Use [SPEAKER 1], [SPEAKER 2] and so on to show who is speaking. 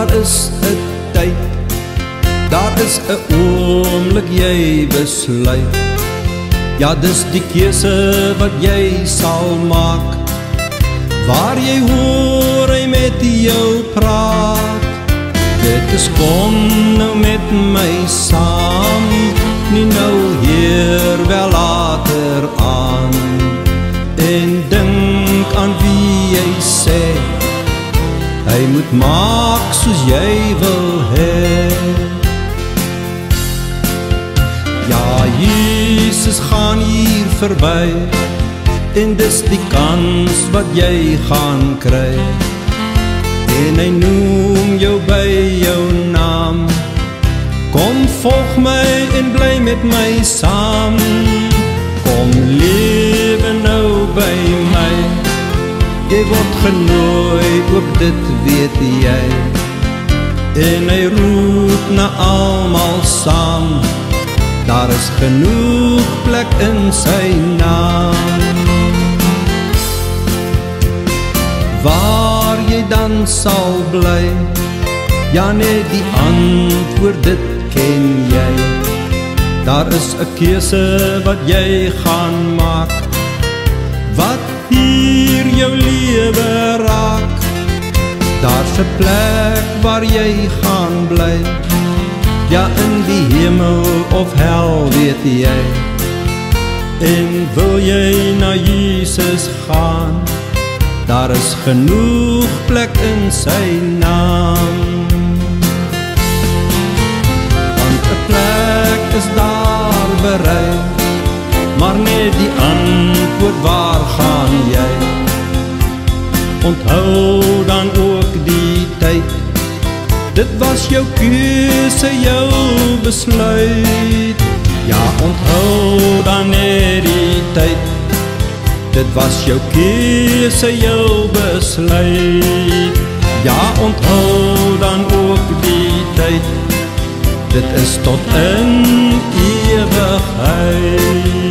[SPEAKER 1] daar is 'n tyd, daar is 'n oomblik jy besluit. Ja, dis die keuse wat jy sal maak, waar jy hoor hy met jou praat. Dit is kom nou met my saam, nie nou hier wel later aan. En dink aan wie jy sê, hy moet maak soos jy wil hê. Ja, Jesus gaan hier verby, en dis die kans wat jy gaan kry. En hy noem jou by jou naam, kom volg my en bly met my saam. Kom lewe nou by my, jy word genooi, ook dit weet jy. En hy roep na almal saam, daar is genoeg plek in sy naam. Waar jy dan sal bly, ja net die antwoord dit ken jy. Daar is 'n keuse wat jy gaan maak, wat hier jou lewe raak. Daar's 'n plek waar jy gaan bly, ja in die hemel of hel weet jy. En wil jy na Jesus gaan, daar is genoeg plek in sy naam. Want 'n plek is daar berei, maar net die antwoord waar gaan jy. Onthou dan ook die tyd, dit was jou keuse, jou besluit. Ja, onthou dan net die tyd, dit was jou keuse, jou besluit. Ja, onthou dan ook die tyd, dit is tot in ewigheid.